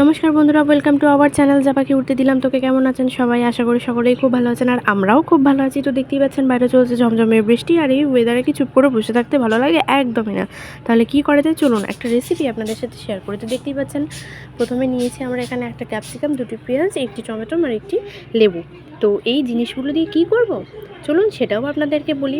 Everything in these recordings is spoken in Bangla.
নমস্কার বন্ধুরা, ওয়েলকাম টু আওয়ার চ্যানেল যা পাখি উঠতে দিলাম তোকে। কেমন আছেন সবাই? আশা করি সকলেই খুব ভালো আছেন, আর আমরাও খুব ভালো আছি। তো দেখতেই পাচ্ছেন বাইরে চলছে ঝমঝমে বৃষ্টি, আর এই ওয়েদারে কি চুপ করে বসে থাকতে ভালো লাগে? একদমই না। তাহলে কি করা যায়, চলুন একটা রেসিপি আপনাদের সাথে শেয়ার করি। তো দেখতেই পাচ্ছেন প্রথমে নিয়েছি আমরা এখানে একটা ক্যাপসিকাম, দুটি পেঁয়াজ, একটি টমেটো আর একটি লেবু। তো এই জিনিসগুলো দিয়ে কি করব, চলুন সেটাও আপনাদেরকে বলি।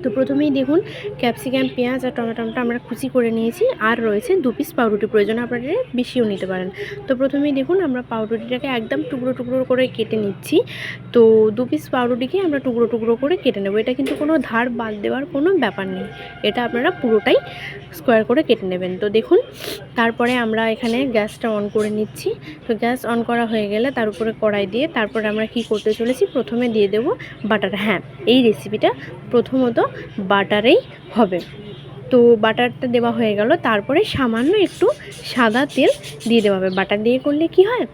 তো প্রথমেই দেখুন ক্যাপসিকাম, পেঁয়াজ আর টমেটোটা আমরা কুচি করে নিয়েছি, আর রয়েছে 2 পিস পাউরুটি, প্রয়োজন আপনারা বেশিও নিতে পারেন। তো প্রথমেই দেখুন আমরা পাউরুটিটাকে একদম টুকরো টুকরো করে কেটে নিচ্ছি। তো 2 পিস পাউরুটিকে আমরা টুকরো টুকরো করে কেটে নেব। এটা কিন্তু কোনো ধার বাদ দেওয়ার কোনো ব্যাপার নেই, এটা আপনারা পুরোটাই স্কোয়ার করে কেটে নেবেন। তো দেখুন তারপরে আমরা এখানে গ্যাসটা অন করে নিচ্ছি। তো গ্যাস অন করা হয়ে গেলে তার উপরে কড়াই দিয়ে তারপরে আমরা কি করতে চলেছি, প্রথমে দিয়ে দেব বাটার। হ্যাঁ, এই রেসিপিটা প্রথমত বাটারেই হবে। তো বাটারটা দেওয়া হয়ে গেল, তারপরে সামান্য একটু সাদা তেল দিয়ে দেওয়া হবে। বাটার দিয়ে করলে কি হয়,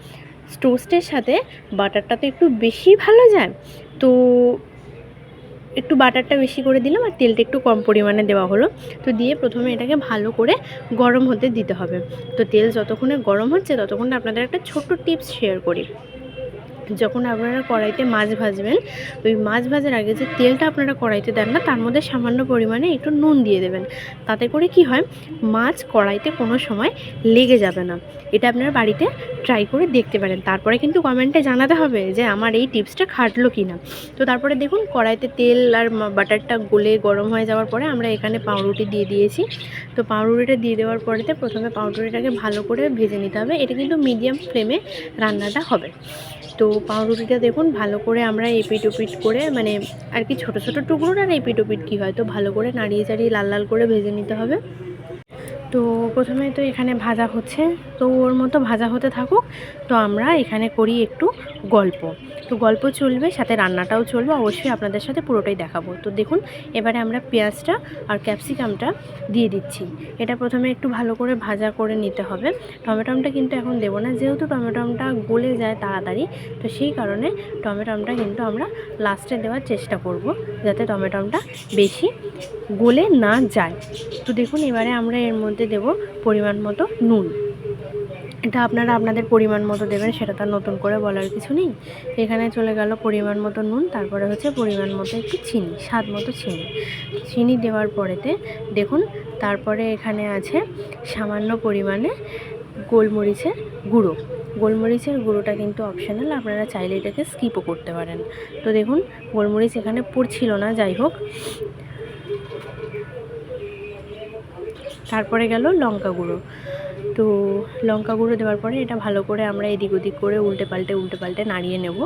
টোস্টের সাথে বাটারটা তো একটু বেশি ভালো যায়। তো একটু বাটারটা বেশি করে দিলাম, আর তেলটা একটু কম পরিমাণে দেওয়া হলো। তো দিয়ে প্রথমে এটাকে ভালো করে গরম হতে দিতে হবে। তো তেল যতক্ষণে গরম হচ্ছে ততক্ষণে আপনাদের একটা ছোট্ট টিপস শেয়ার করি। যখন আপনারা কড়াইতে মাছ ভাজবেন, ওই মাছ ভাজার আগে যে তেলটা আপনারা কড়াইতে দেন না, তার মধ্যে সামান্য পরিমাণে একটু নুন দিয়ে দেবেন। তাতে করে কি হয়, মাছ কড়াইতে কোনো সময় লেগে যাবে না। এটা আপনারা বাড়িতে ট্রাই করে দেখতে পারেন, তারপরে কিন্তু কমেন্টে জানাতে হবে যে আমার এই টিপসটা খাটলো কি না। তো তারপরে দেখুন কড়াইতে তেল আর বাটারটা গলে গরম হয়ে যাওয়ার পরে আমরা এখানে পাউরুটি দিয়ে দিয়েছি। তো পাউরুটিটা দিয়ে দেওয়ার পরেতে প্রথমে পাউরুটিটাকে ভালো করে ভেজে নিতে হবে। এটা কিন্তু মিডিয়াম ফ্লেমে রান্নাটা হবে। তো পাউরুটিটা দেখুন ভালো করে আমরা এপিট ওপিট করে, মানে আর কি ছোটো ছোটো টুকরো, আর এপিট ওপিট কী হয়, তো ভালো করে নাড়িয়ে চাড়িয়ে লাল লাল করে ভেজে নিতে হবে। তো প্রথমে তো এখানে ভাজা হচ্ছে, তো ওর মতো ভাজা হতে থাকুক। তো আমরা এখানে করি একটু গল্প। তো গল্প চলবে, সাথে রান্নাটাও চলবে, অবশ্যই আপনাদের সাথে পুরোটাই দেখাবো। তো দেখুন এবারে আমরা পেঁয়াজটা আর ক্যাপসিকামটা দিয়ে দিচ্ছি। এটা প্রথমে একটু ভালো করে ভাজা করে নিতে হবে। টমেটোটা কিন্তু এখন দেবো না, যেহেতু টমেটোটা গলে যায় তাড়াতাড়ি, তো সেই কারণে টমেটোটা কিন্তু আমরা লাস্টে দেওয়ার চেষ্টা করব, যাতে টমেটোটা বেশি গলে না যায়। তো দেখুন এবারে আমরা এর মধ্যে দেব পরিমাণ মতো নুন। এটা আপনারা আপনাদের পরিমাণ মতো দেবেন, সেটা তার নতুন করে বলার কিছু নেই। এখানে চলে গেল পরিমাণ মতো নুন, তারপরে হচ্ছে পরিমাণ মতো একটু চিনি, স্বাদ মতো চিনি দেওয়ার পরেতে দেখুন তারপরে এখানে আছে সামান্য পরিমাণে গোলমরিচের গুঁড়ো। গোলমরিচের গুঁড়োটা কিন্তু অপশনাল, আপনারা চাইলে এটাকে স্কিপও করতে পারেন। তো দেখুন গোলমরিচ এখানে পড়ছিল না, যাই হোক। তারপরে গেল লঙ্কা গুঁড়ো। তো লঙ্কা গুঁড়ো দেওয়ার পরে এটা ভালো করে আমরা এদিক ওদিক করে উল্টে পাল্টে নাড়িয়ে নেব।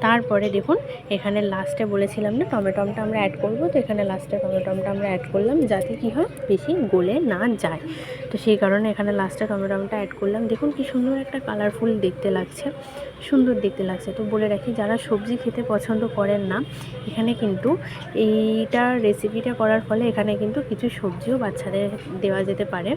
তারপরে দেখুন এখানে লাস্টে বলেছিলাম না টমেটোটা আমরা অ্যাড করব, তো এখানে লাস্টে টমেটোটা আমরা অ্যাড করলাম, যাতে কি হয় বেশি গলে না যায়। তো সেই কারণে এখানে লাস্টে টমেটোটা অ্যাড করলাম। দেখুন কি সুন্দর একটা কালারফুল দেখতে লাগছে, সুন্দর দেখতে লাগছে। তো বলে রাখি, যারা সবজি খেতে পছন্দ করেন না, এখানে কিন্তু এইটা রেসিপিটা করার ফলে এখানে কিন্তু কিছু সবজিও বাচ্চাদের দেওয়া যেতে পারে।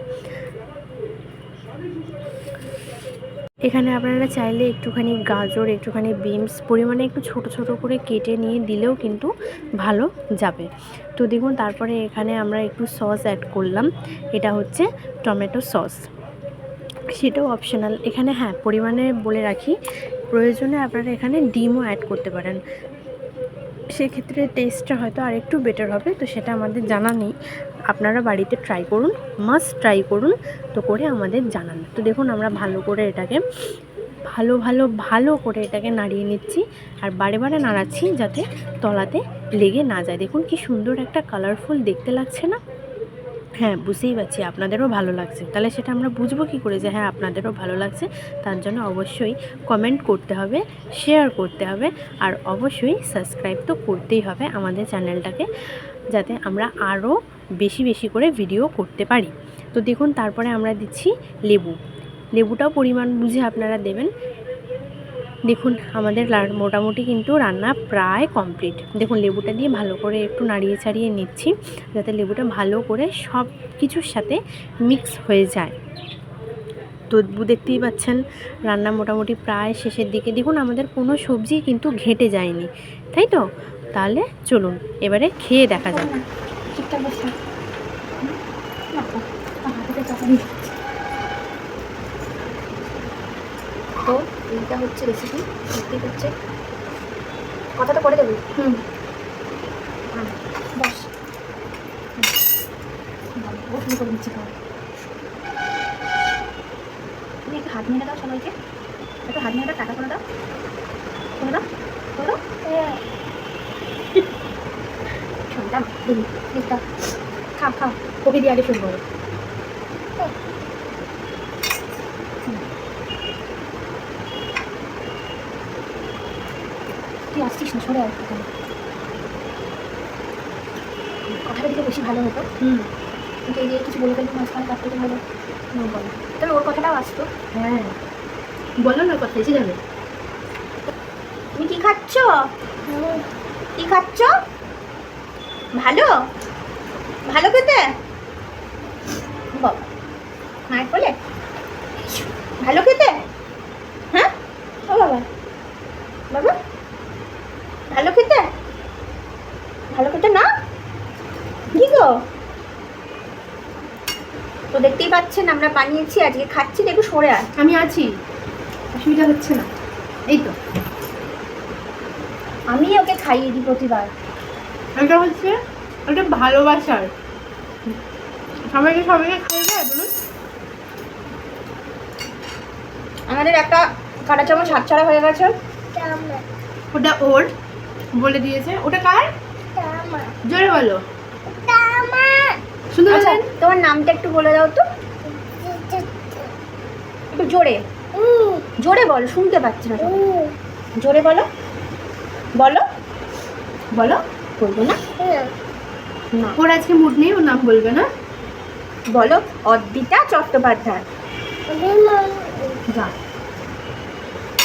এখানে আপনারা চাইলে একটুখানি গাজর, একটুখানি বিনস পরিমাণে একটু ছোট ছোট করে কেটে নিয়ে দিলেও কিন্তু ভালো যাবে। তো দেখুন তারপরে এখানে আমরা একটু সস অ্যাড করলাম, এটা হচ্ছে টমেটো সস, সেটাও অপশনাল এখানে। হ্যাঁ, পরিমাণে বলে রাখি, প্রয়োজনে আপনারা এখানে ডিমও অ্যাড করতে পারেন, সেক্ষেত্রে টেস্টটা হয়তো আর একটু বেটার হবে। তো সেটা আমাদের জানা নেই, আপনারা বাড়িতে ট্রাই করুন, মাস্ট ট্রাই করুন, তো করে আমাদের জানান। তো দেখুন আমরা ভালো করে এটাকে ভালো করে এটাকে নাড়িয়ে নিচ্ছি, আর বারে বারে নাড়াচ্ছি যাতে তলাতে লেগে না যায়। দেখুন কি সুন্দর একটা কালারফুল দেখতে লাগছে না? হ্যাঁ, বুঝতেই পারছি আপনাদেরও ভালো লাগছে। তাহলে সেটা আমরা বুঝবো কী করে যে হ্যাঁ আপনাদেরও ভালো লাগছে? তার জন্য অবশ্যই কমেন্ট করতে হবে, শেয়ার করতে হবে, আর অবশ্যই সাবস্ক্রাইব তো করতেই হবে আমাদের চ্যানেলটাকে, যাতে আমরা আরও বেশি বেশি করে ভিডিও করতে পারি। তো দেখুন তারপরে আমরা দিচ্ছি লেবুটাও পরিমাণ বুঝে আপনারা দেবেন। দেখুন আমাদের মোটামুটি কিন্তু রান্না প্রায় কমপ্লিট। দেখুন লেবুটা দিয়ে ভালো করে একটু নাড়িয়ে চাড়িয়ে নিচ্ছি, যাতে লেবুটা ভালো করে সব কিছুর সাথে মিক্স হয়ে যায়। তো দেখতেই পাচ্ছেন রান্না মোটামুটি প্রায় শেষের দিকে। দেখুন আমাদের কোনো সবজি কিন্তু ঘেঁটে যায়নি, তাই তো? তাহলে চলুন এবারে খেয়ে দেখা যাক। তো এইটা হচ্ছে রেসিপি, দেখতেই হচ্ছে। কথা তো করে দেবো। বস ও শুরু করে দিচ্ছি খাওয়া। তুমি একটু হাত নিয়ে দাও সবাইকে, একটু হাত নিয়ে দাও, টাকা করে দাও, করে দাও, করে দাও। শুনলাম দিদি দিদা খাও খাও, কবি দিয়ে আগে শুনবো। তুই আসছিস না, সরে আর কথাটা দিতে বেশি ভালো হতো। কিন্তু এই যে কিছু বলে ফেলবো মাঝখানে, তার থেকে ভালো বলো। তবে ওর কথাটাও আসতো। হ্যাঁ বলো না, কথা এসে যাবে। তুমি কি খাচ্ছ? কি খাচ্ছ? ভালো ভালো খেতে বাবা, মায়ের বলে ভালো খেতে। হ্যাঁ ও বাবা, বাবা ভালো খেতে, ভালো খেতে না কি গো? তো দেখতেই পাচ্ছেন আমরা বানিয়েছি আজকে, খাচ্ছি। একটু সরে আয়, আমি আছি, অসুবিধা হচ্ছে না। এই তো আমি ওকে খাইয়ে দিই প্রতিবার। এটা হচ্ছে একটা ভালোবাসার, সবাইকে সবাইকে খাইয়ে বলুন। আমাদের একটা কাঁটা চামচ হাতছাড়া হয়ে গেছে। ওটা ওর বলে দিয়েছে। ওটা কার? জোরে বলো, শুনতে আচ্ছা, পাচ্ছেন? তোমার নামটা একটু বলে দাও তো, একটু জোরে জোরে বলো, শুনতে পাচ্ছি না। জোরে বলো, বলো বলো। বলবো না? না ওর আজকে মুড নেই, ওর নাম বলবে না। বলো, অদ্বিতা চট্টোপাধ্যায়। যা,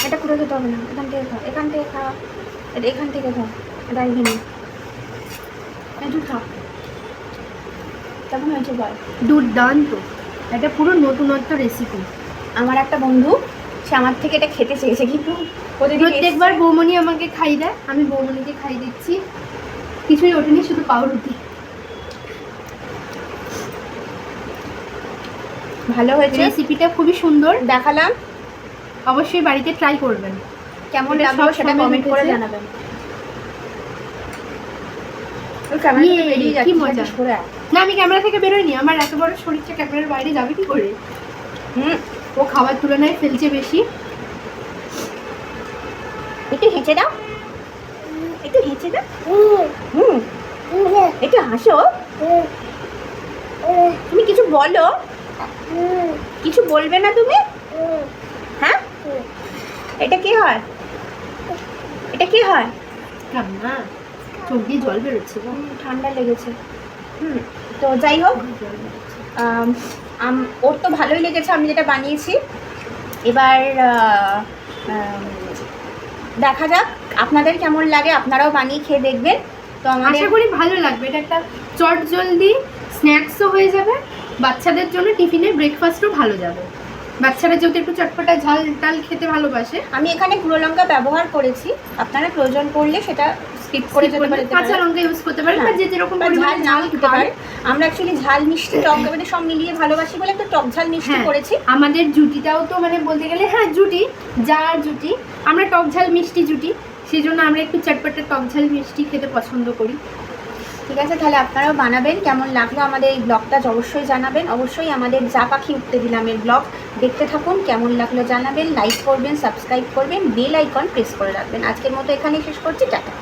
এটা করে খেতে হবে না, এখান থেকে খাও, এখান থেকে খাও, এটা এখান থেকে খাও, এটা এখানে একটু খাও। কেমন হয়েছে বল? দুর্দান্ত, এটা পুরো নতুনত্ব রেসিপি। আমার একটা বন্ধু, সে আমার থেকে এটা খেতে চেয়েছে, কিন্তু প্রত্যেকবার বৌমনি আমাকে খাই দেয়, আমি বৌমনিকে খাই দিচ্ছি। কিছুই ওঠেনি, শুধু পাউরুটি। ভালো হয়েছে, রেসিপিটা খুবই সুন্দর, দেখালাম। অবশ্যই বাড়িতে ট্রাই করবেন। কেমন এটা লাগলো সব সেটা সময় কমেন্ট করে উঠেছে। জানাবেন। ওই ক্যামেরা থেকে বেরিয়ে কি যাচ্ছে, মজা। একটু সরে আয়। না, আমি ক্যামেরা থেকে বেরোইনি, আমার এত বড় শরীরটা ক্যামেরার বাইরে যাবে কি করে? ও খাবার তুলনায় ফেলছে বেশি। একটু হেঁচে দাও, একটু হেঁচে দাও। একটু হাসো, তুমি কিছু বলো। কিছু বলবে না তুমি? হ্যাঁ, এটা কি হয়? এটা কি হয়? না, চোখ দিয়ে জল বেরোচ্ছে গো। ঠান্ডা লেগেছে। তো যাই হোক, ওর তো ভালোই লেগেছে আমি যেটা বানিয়েছি। এবার দেখা যাক আপনাদের কেমন লাগে, আপনারাও বানিয়ে খেয়ে দেখবেন। তো আমাদের আশা করি ভালো লাগবে। এটা একটা চট জলদি স্ন্যাক্সও হয়ে যাবে, বাচ্চাদের জন্য টিফিনে ব্রেকফাস্টও ভালো যাবে। বাচ্চারা যেহেতু একটু চটপটা ঝাল টাল খেতে ভালোবাসে। আমি এখানে গুঁড়ো লঙ্কা ব্যবহার করেছি, আপনারা প্রয়োজন পড়লে সেটা স্কিপ করে যেতে পারেন, কাঁচা লঙ্কা ইউজ করতে পারেন, বা যে যেরকম ঝাল পরিমাণে নাও ঝাল খেতে খান। পারেন। আমরা অ্যাকচুয়ালি ঝাল মিষ্টি টক মানে সব মিলিয়ে ভালোবাসি বলে একটু টক ঝাল মিষ্টি করেছি। আমাদের জুটিটাও তো মানে বলতে গেলে, হ্যাঁ জুটি, যার জুটি, আমরা টক ঝাল মিষ্টি জুটি, সেই জন্য আমরা একটু চটপটা টক ঝাল মিষ্টি খেতে পছন্দ করি। ঠিক আছে, তাহলে আপনারাও বানাবেন। কেমন লাগলো আমাদের এই ব্লগটা অবশ্যই জানাবেন। অবশ্যই আমাদের যা পাখি উঠতে দিলাম এর ব্লগ দেখতে থাকুন, কেমন লাগলো জানাবেন, লাইক করবেন, সাবস্ক্রাইব করবেন, বেল আইকন প্রেস করে রাখবেন। আজকের মতো এখানেই শেষ করছি, টাটা।